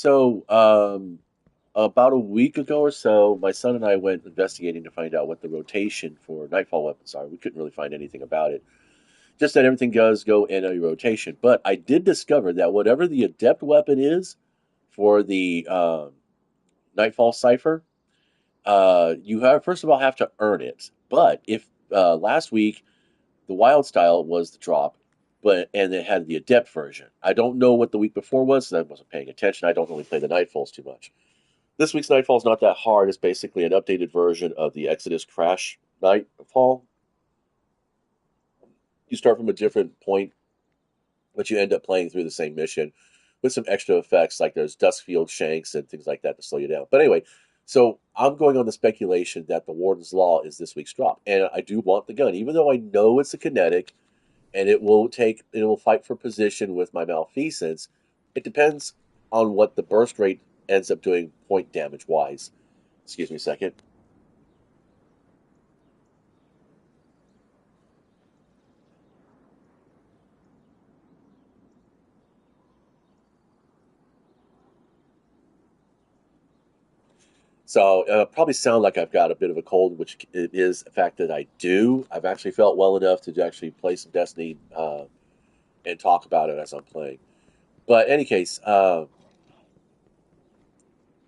So, about a week ago or so, my son and I went investigating to find out what the rotation for Nightfall weapons are. We couldn't really find anything about it. Just that everything does go in a rotation. But I did discover that whatever the adept weapon is for the Nightfall Cipher, you have first of all have to earn it. But if last week the wild style was the drop, and it had the adept version. I don't know what the week before was, so I wasn't paying attention. I don't really play the Nightfalls too much. This week's Nightfall is not that hard. It's basically an updated version of the Exodus Crash Nightfall. You start from a different point, but you end up playing through the same mission with some extra effects, like there's Duskfield Shanks and things like that to slow you down. But anyway, so I'm going on the speculation that the Warden's Law is this week's drop, and I do want the gun, even though I know it's a kinetic and it will fight for position with my malfeasance. It depends on what the burst rate ends up doing point damage wise. Excuse me a second. So probably sound like I've got a bit of a cold, which it is the fact that I do. I've actually felt well enough to actually play some Destiny and talk about it as I'm playing. But in any case,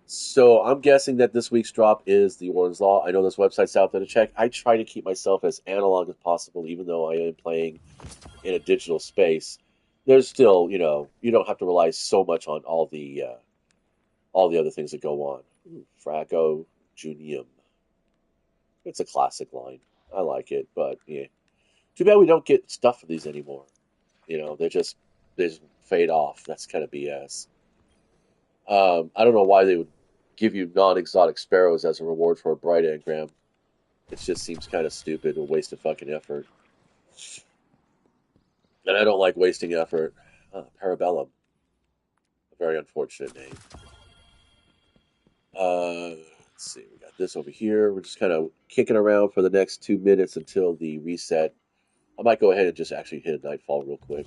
so I'm guessing that this week's drop is the Warren's Law. I know there's websites out there to check. I try to keep myself as analog as possible, even though I am playing in a digital space. There's still, you don't have to rely so much on all the other things that go on. Ooh, Frago Junium. It's a classic line. I like it, but yeah. Too bad we don't get stuff for these anymore. They just fade off. That's kind of BS. I don't know why they would give you non-exotic sparrows as a reward for a bright engram. It just seems kind of stupid, a waste of fucking effort. And I don't like wasting effort. Parabellum, a very unfortunate name. Let's see, we got this over here. We're just kind of kicking around for the next 2 minutes until the reset. I might go ahead and just actually hit a Nightfall real quick.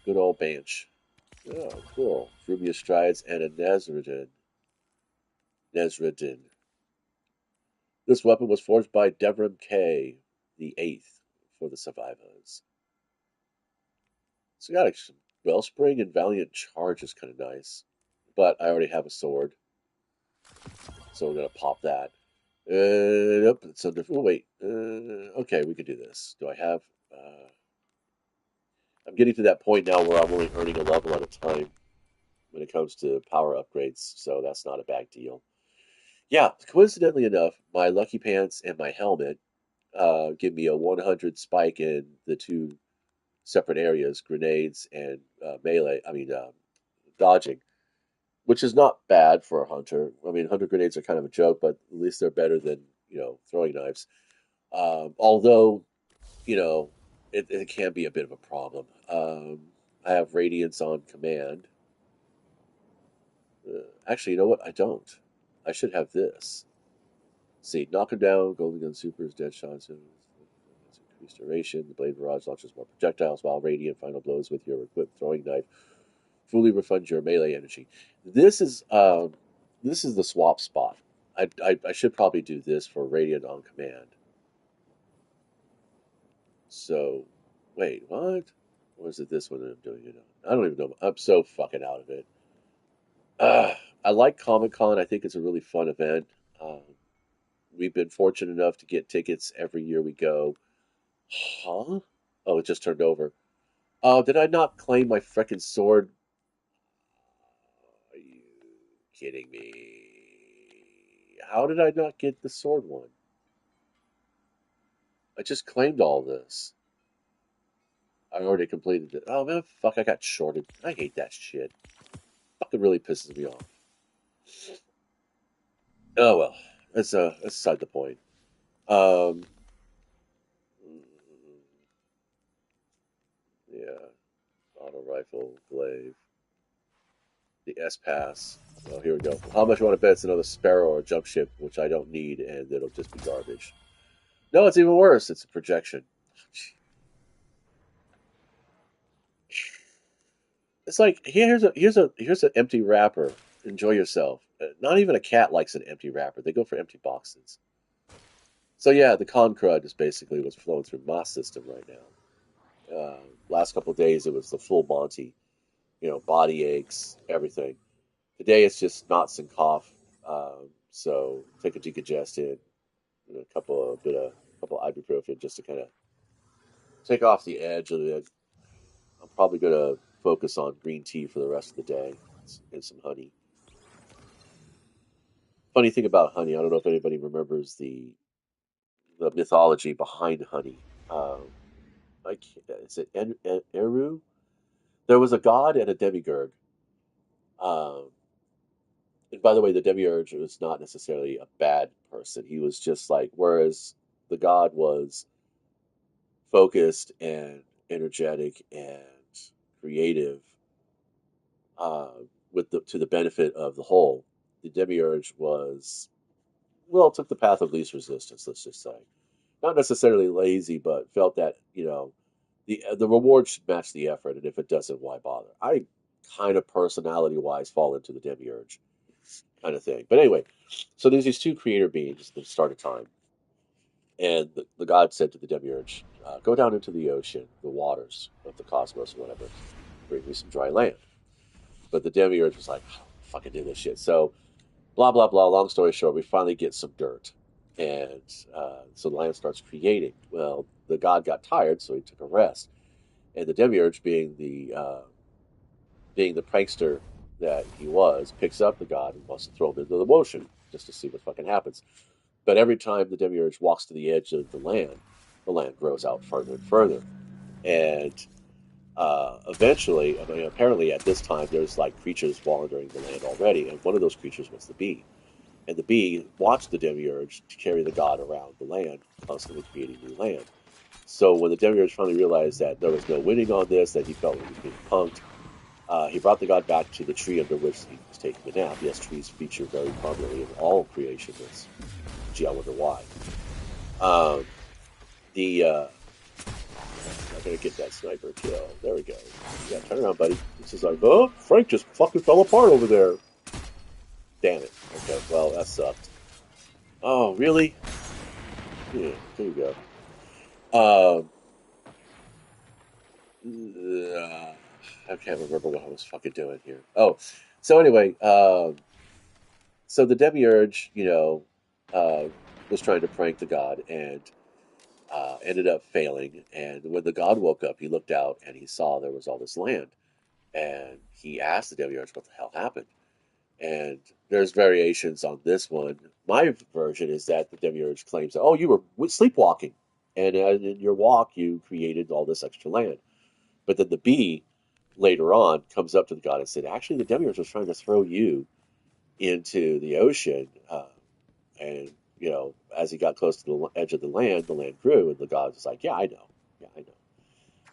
Good old Banch. Oh, cool. Rubius Strides and a Nezredin. Nezredin. This weapon was forged by Devram K, the Eighth, for the survivors. So got some Wellspring and Valiant Charge is kind of nice. But I already have a sword. So we're going to pop that. Nope, it's under. Oh, wait. Okay, we can do this. Do I have. I'm getting to that point now where I'm only earning a level at a time when it comes to power upgrades, so that's not a bad deal. Yeah, coincidentally enough, my Lucky Pants and my helmet give me a 100 spike in the two separate areas, grenades and melee. I mean, dodging, which is not bad for a hunter. I mean, hunter grenades are kind of a joke, but at least they're better than throwing knives. Although you know, it can be a bit of a problem. I have radiance on command. Actually, you know what? I don't. I should have this. See, knock him down. Golden Gun Supers, dead shots, increased duration. The blade barrage launches more projectiles, while radiant final blows with your equipped throwing knife fully refund your melee energy. This is this is the swap spot. I should probably do this for radiant on command. So, wait, what? Or is it this one that I'm doing it on? I don't even know. I'm so fucking out of it. Uh, I like Comic Con. I think it's a really fun event. Um, we've been fortunate enough to get tickets every year we go. Huh? Oh, it just turned over. Oh, did I not claim my frickin' sword? Are you kidding me? How did I not get the sword one? I just claimed all this. I already completed it. Oh man, fuck! I got shorted. I hate that shit. Fucking really pisses me off. Oh well, that's beside the point. Um, yeah, auto rifle, glaive, the S pass. Oh, here we go. How much you want to bet it's another sparrow or a jump ship, which I don't need, and it'll just be garbage. No, it's even worse. It's a projection. It's like here's an empty wrapper. Enjoy yourself. Not even a cat likes an empty wrapper. They go for empty boxes. So yeah, the con crud is basically what's flowing through my system right now. Last couple of days it was the full Monty. Body aches, everything. Today it's just knots and cough. So take a decongestant and a couple ibuprofen just to kind of take off the edge of it. I'm probably gonna focus on green tea for the rest of the day and some honey. Funny thing about honey, I don't know if anybody remembers the mythology behind honey. Um, is it Eru? There was a god and a demiurge. Um, and by the way, the demiurge was not necessarily a bad person. He was just like, whereas the god was focused and energetic and creative, uh, to the benefit of the whole. The demiurge was, well, took the path of least resistance. Let's just say, not necessarily lazy, but felt that the reward should match the effort, and if it doesn't, why bother? I kind of personality wise fall into the demiurge kind of thing. But anyway, so there's these two creator beings at the start of time, and the god said to the demiurge, "Go down into the ocean, the waters of the cosmos, or whatever, bring me some dry land." But the demiurge was like, "I don't fucking do this shit." So blah blah blah. Long story short, we finally get some dirt, and so the land starts creating. Well, the god got tired, so he took a rest, and the demiurge, being the prankster that he was, picks up the god and wants to throw him into the ocean just to see what fucking happens. But every time the demiurge walks to the edge of the land grows out further and further, and eventually, I mean, apparently at this time, there's like creatures wandering the land already, and one of those creatures was the bee. And the bee watched the demiurge to carry the god around the land, constantly creating new land. So when the demiurge finally realized that there was no winning on this, that he felt like he was being punked, he brought the god back to the tree under which he was taking a nap. Yes, trees feature very prominently in all creation. Gee, I wonder why. Um, the I'm gonna get that sniper kill. There we go. Yeah, turn around, buddy. This is like, oh, Frank just fucking fell apart over there. Damn it. Okay, well, that sucked. Oh, really? Yeah, there you go. I can't remember what I was fucking doing here. Oh, so anyway, so the demiurge, uh, was trying to prank the god and ended up failing. And when the god woke up, he looked out and he saw there was all this land. And he asked the demiurge what the hell happened. And there's variations on this one. My version is that the demiurge claims that, oh, you were sleepwalking. And in your walk, you created all this extra land. But then the bee later on comes up to the god and said, actually, the demiurge was trying to throw you into the ocean. And, as he got close to the edge of the land grew. And the god was like, yeah, I know. Yeah, I know.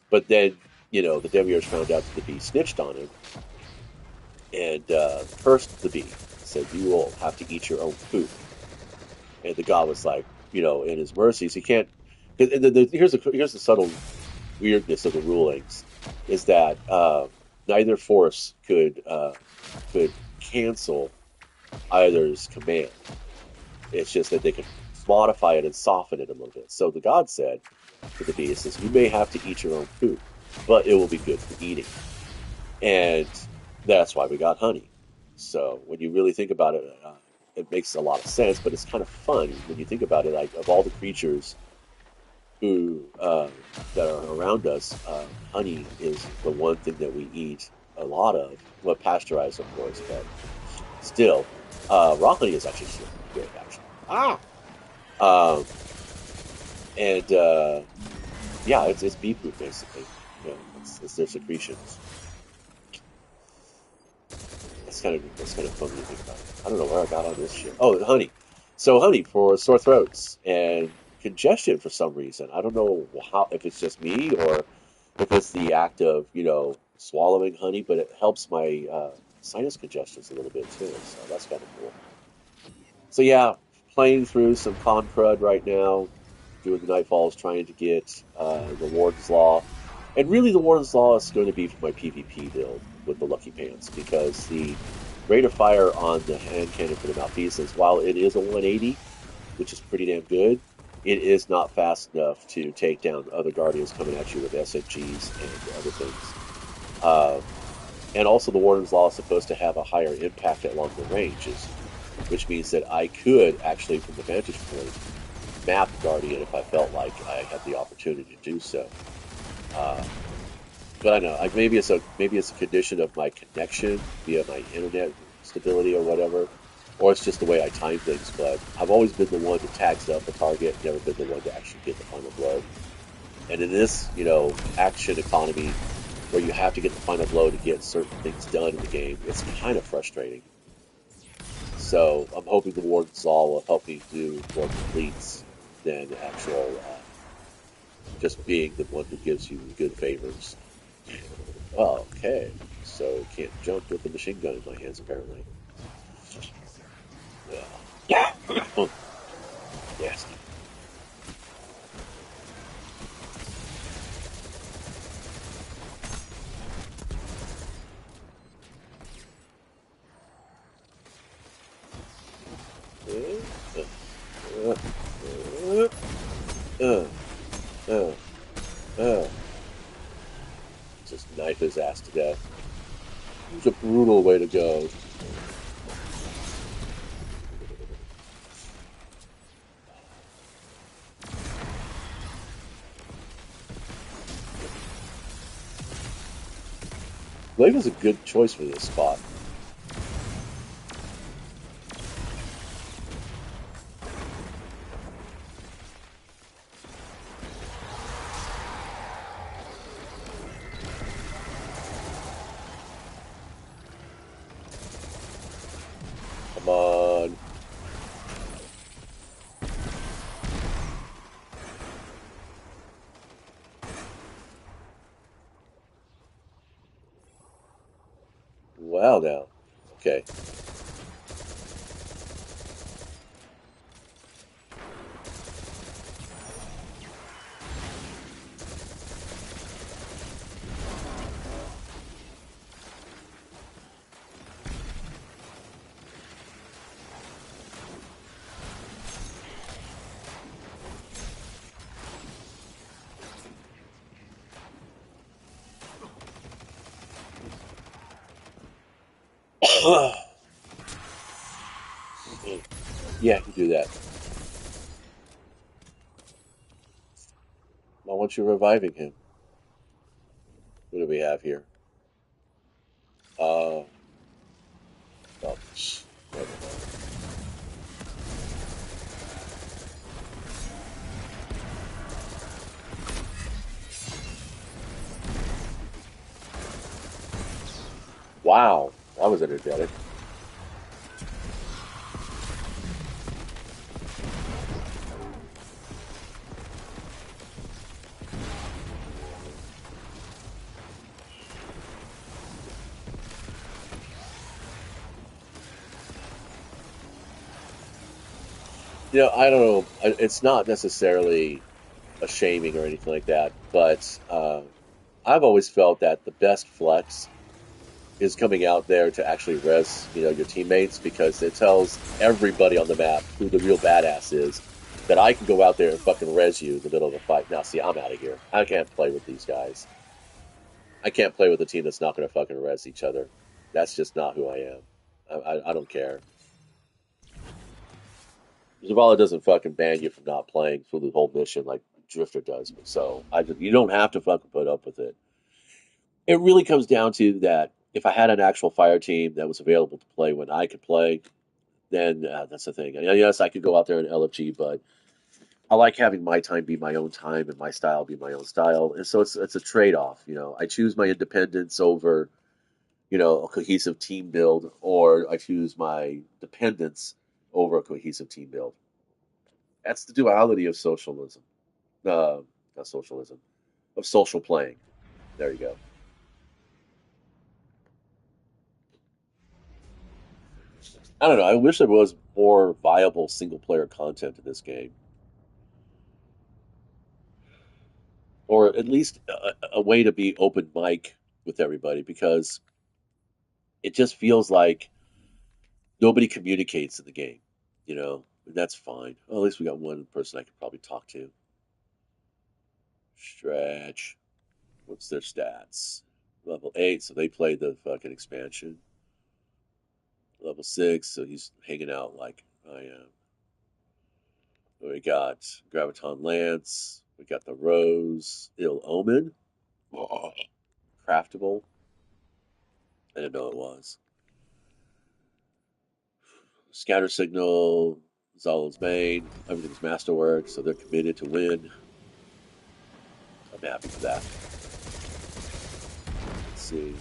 But then, the demiurge found out that the bee snitched on him and cursed the bee. Said, you will have to eat your own poop. And the god was like, in his mercies, he can't. Here's the subtle weirdness of the rulings, is that neither force could cancel either's command. It's just that they could modify it and soften it a little bit. So the god said to the bee, says, you may have to eat your own poop, but it will be good for eating. And that's why we got honey. So when you really think about it, it makes a lot of sense, but it's kind of fun when you think about it. Like, of all the creatures who that are around us, honey is the one thing that we eat a lot of. Well, pasteurized, of course, but still, raw honey is actually still good, actually. Um, and yeah, it's bee poop basically. It's their secretions. That's kind of fun to think about. I don't know where I got on this shit. Oh, honey. So honey for sore throats and congestion for some reason. I don't know how, if it's just me or if it's the act of swallowing honey, but it helps my sinus congestions a little bit too. So that's kind of cool. So yeah, playing through some con crud right now, doing the nightfalls, trying to get the Warden's Law. And really, the Warden's Law is going to be for my PvP build with the Lucky Pants because the rate of fire on the hand cannon for the Malfeasance, while it is a 180, which is pretty damn good, it is not fast enough to take down other Guardians coming at you with SMGs and other things. Uh, and also, the Warden's Law is supposed to have a higher impact at longer ranges, which means that I could actually, from the vantage point, map Guardian if I felt like I had the opportunity to do so. Uh, but I know, like maybe it's a condition of my connection via my internet stability or whatever, or it's just the way I time things. But I've always been the one that tags up a target, never been the one to actually get the final blow. And in this, action economy where you have to get the final blow to get certain things done in the game, it's kind of frustrating. So I'm hoping the Warden's Law will help me do more completes than actual just being the one who gives you good favors. Oh, okay. So can't jump with the machine gun in my hands, apparently. Yeah. Nasty. Uh, uh, uh, uh, uh. Just knife his ass to death. It was a brutal way to go. Blade was a good choice for this spot. Come on. Wow, now. Okay. Yeah, you do that. I want you reviving him. What do we have here? Uh, oh, never mind. Wow, that was energetic. I don't know. It's not necessarily a shaming or anything like that, but I've always felt that the best flex is coming out there to actually res, your teammates because it tells everybody on the map who the real badass is. That I can go out there and fucking res you in the middle of a fight. Now, see, I'm out of here. I can't play with these guys. I can't play with a team that's not going to fucking res each other. That's just not who I am. I don't care. Zavala doesn't fucking ban you from not playing through the whole mission like Drifter does. So you don't have to fucking put up with it. It really comes down to that if I had an actual fire team that was available to play when I could play, then that's the thing. Yes, I could go out there and LFG, but I like having my time be my own time and my style be my own style. And so it's a trade off. I choose my independence over a cohesive team build, or I choose my dependence over a cohesive team build. That's the duality of socialism. Not socialism, of social playing. There you go. I don't know. I wish there was more viable single player content in this game. or at least a way to be open mic with everybody, because it just feels like nobody communicates in the game, and that's fine. Well, at least we got one person I could probably talk to. Stretch. What's their stats? Level 8, so they played the fucking expansion. Level 6, so he's hanging out like I am. We got Graviton Lance. We got the Rose. Ill Omen. Oh, craftable. I didn't know it was. Scatter Signal. Zolon's Main. Everything's Masterwork, so they're committed to win. I'm happy for that. Let's see.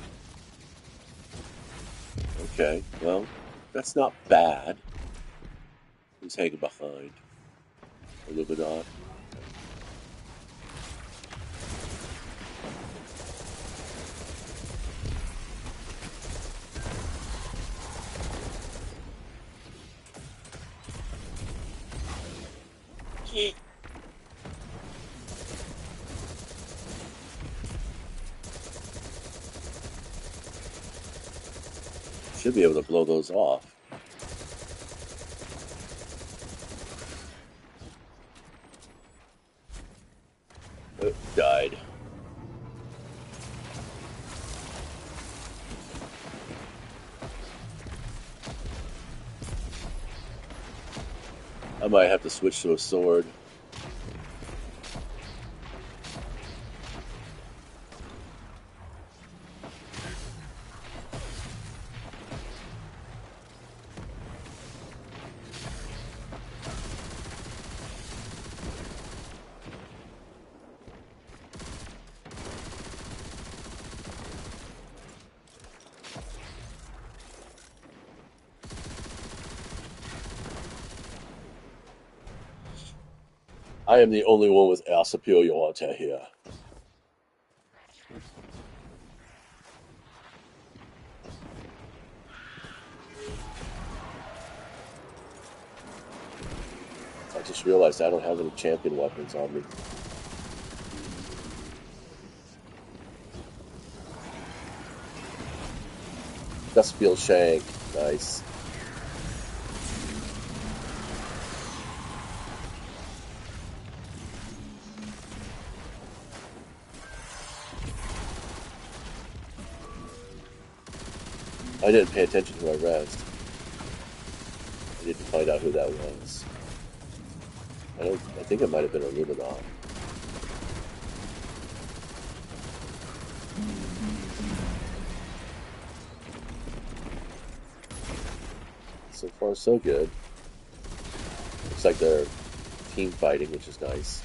Okay, well, that's not bad. Who's hanging behind? Illuminati. Okay. Should be able to blow those off. Oh, died. I might have to switch to a sword. I am the only one with our superiority here. I just realized I don't have any champion weapons on me. Duskfield Shank. Nice. I didn't pay attention to my rest. I need to find out who that was. I think it might have been Illuminati. So far, so good. Looks like they're team fighting, which is nice.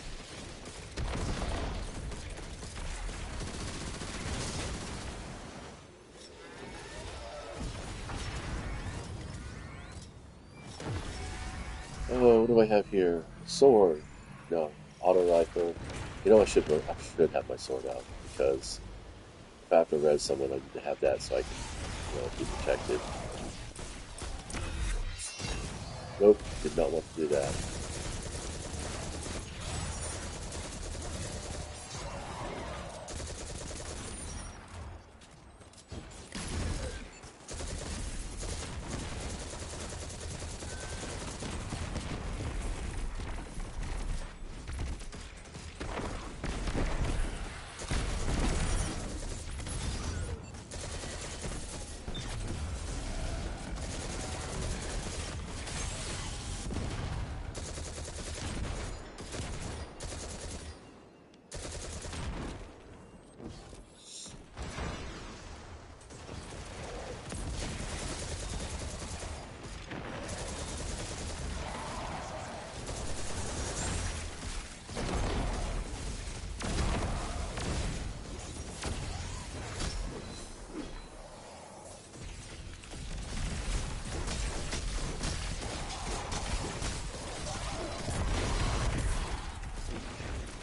Oh, what do I have here? Sword. No. Auto rifle. I should have my sword out, because if I have to res someone, I need to have that so I can, be protected. Nope, did not want to do that.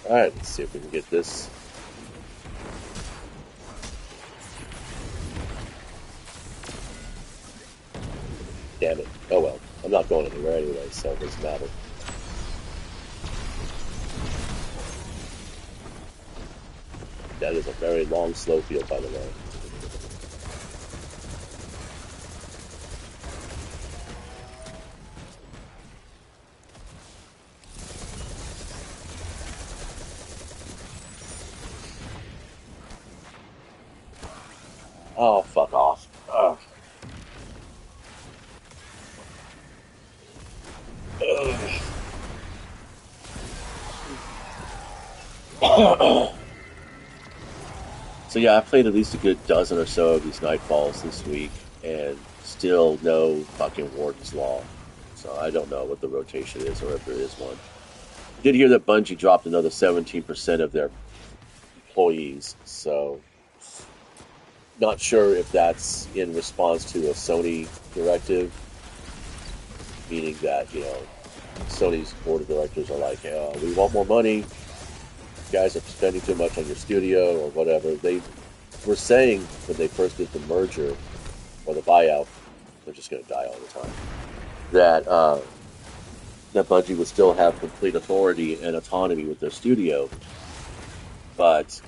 Alright, let's see if we can get this. Damn it. Oh well. I'm not going anywhere anyway, so it doesn't matter. That is a very long, slow field, by the way. Oh, fuck off. Ugh. Ugh. So yeah, I played at least a good dozen or so of these Nightfalls this week, and still no fucking Warden's Law. So I don't know what the rotation is, or if there is one. I did hear that Bungie dropped another 17% of their employees, so not sure if that's in response to a Sony directive, meaning that, Sony's board of directors are like, we want more money, you guys are spending too much on your studio, or whatever. They were saying when they first did the merger, or the buyout, they're just going to die all the time, that Bungie would still have complete authority and autonomy with their studio, but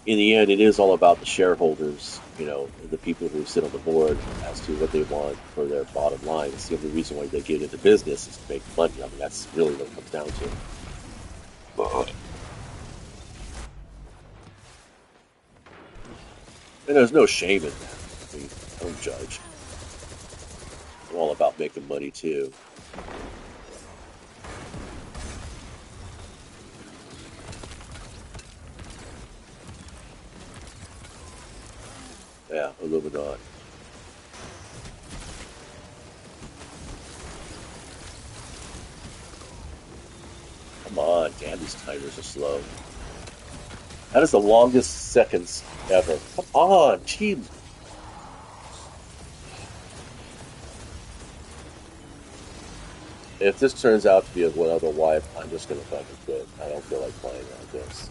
in the end, it is all about the shareholders, the people who sit on the board as to what they want for their bottom line. It's the only reason why they get into business is to make money. I mean, that's really what it comes down to. And there's no shame in that. I mean, I don't judge. I'm all about making money, too. Yeah, Illuminati. Come on, damn, these timers are slow. That is the longest seconds ever. Come on, gee. If this turns out to be a one other wife, I'm just gonna fucking quit. I don't feel like playing like this.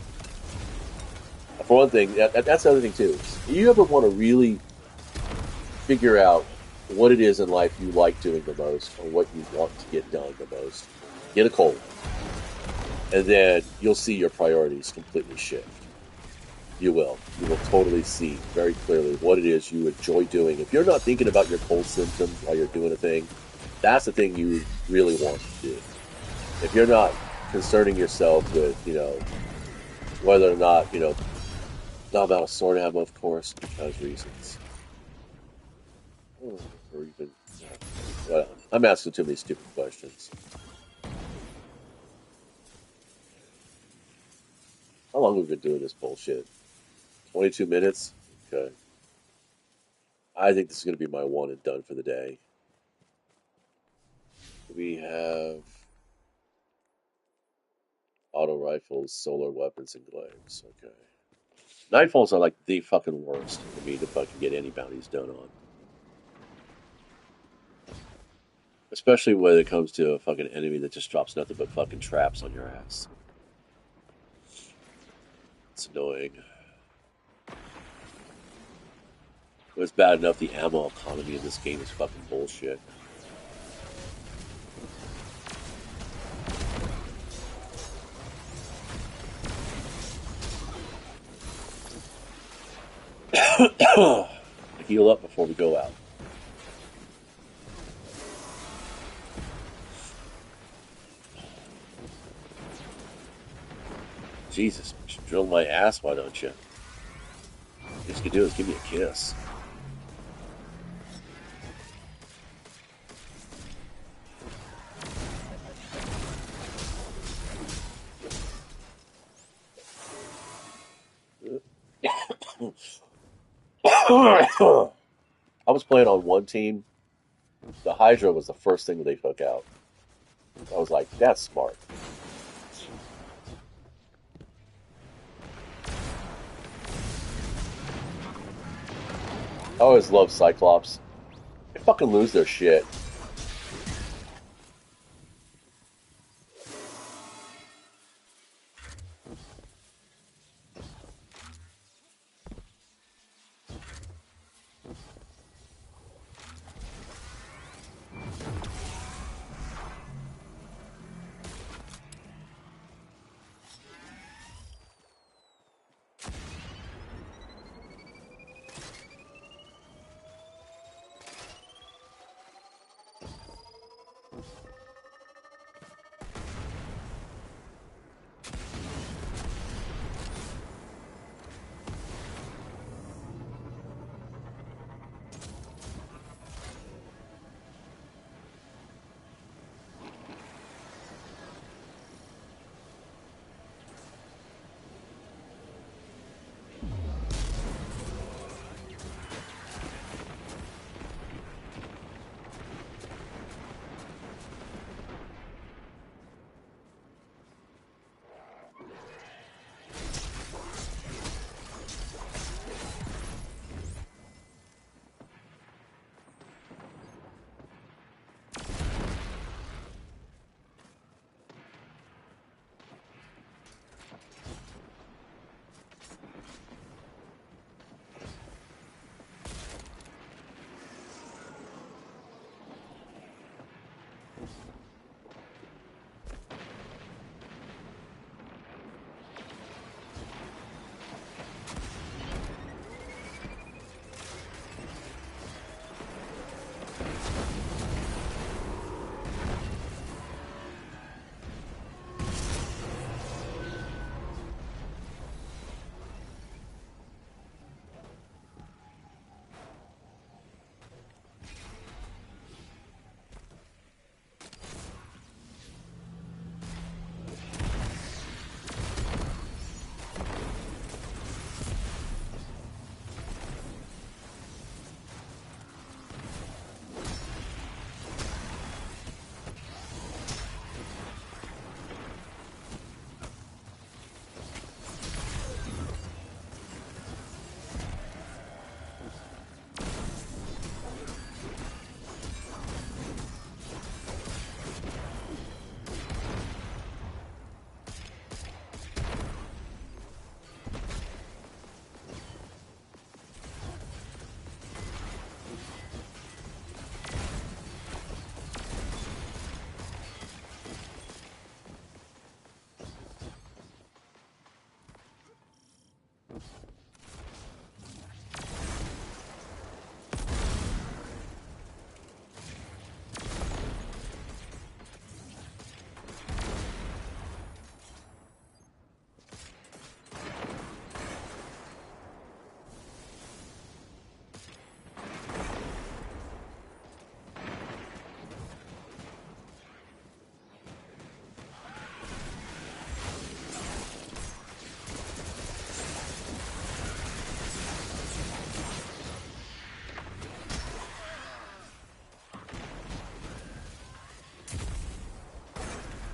For one thing, that's the other thing too. You ever want to really figure out what it is in life you like doing the most, or what you want to get done the most? Get a cold, and then you'll see your priorities completely shift. You will. You will totally see very clearly what it is you enjoy doing. If you're not thinking about your cold symptoms while you're doing a thing, that's the thing you really want to do. If you're not concerning yourself with, whether or not, not about a sword ammo, of course, because reasons. Or even, well, I'm asking too many stupid questions. How long have we been doing this bullshit? 22 minutes? Okay. I think this is going to be my one and done for the day. We have auto rifles, solar weapons, and glaives. Okay. Nightfalls are like the fucking worst for me to fucking get any bounties done on. Especially when it comes to a fucking enemy that just drops nothing but fucking traps on your ass. It's annoying. It was bad enough the ammo economy in this game is fucking bullshit. Heal up before we go out. Jesus, drill my ass, why don't you? What you can do is give me a kiss. I was playing on one team. The Hydra was the first thing that they took out. I was like, that's smart. I always love Cyclops. They fucking lose their shit.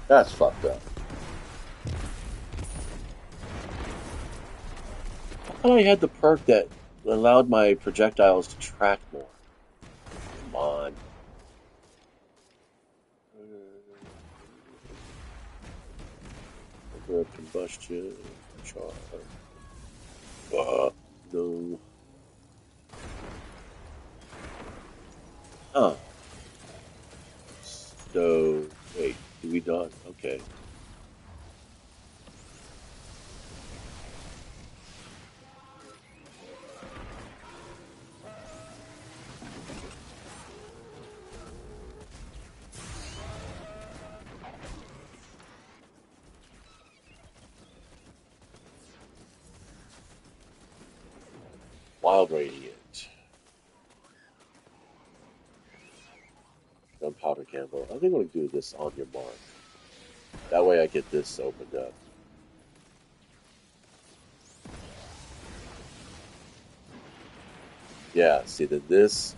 That's fucked up. I thought I had the perk that allowed my projectiles to track more. Come on. Over combustion. Char. No. Huh. So, wait. Did we not? Okay. Wild Radiant. Gunpowder Candle. I think I'm going to do this on your mark. That way I get this opened up. Yeah, see that this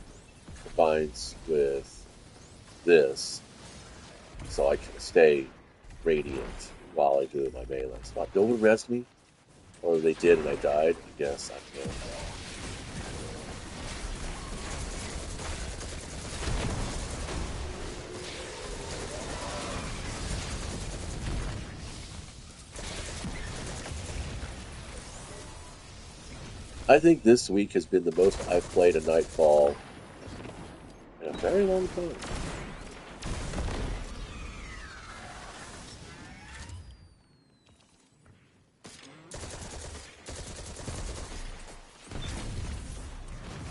combines with this, so I can stay radiant while I do my melee spot. No one res me, or they did and I died. I guess I can't. I think this week has been the most I've played a Nightfall in a very long time.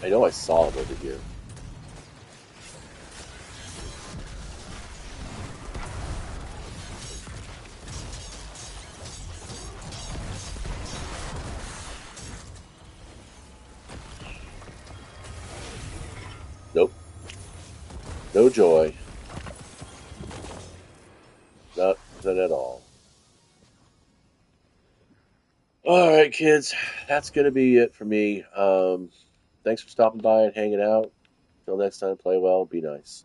I know I saw him over here. No joy. Nothing at all. All right, kids. That's going to be it for me. Thanks for stopping by and hanging out. Till next time, play well, be nice.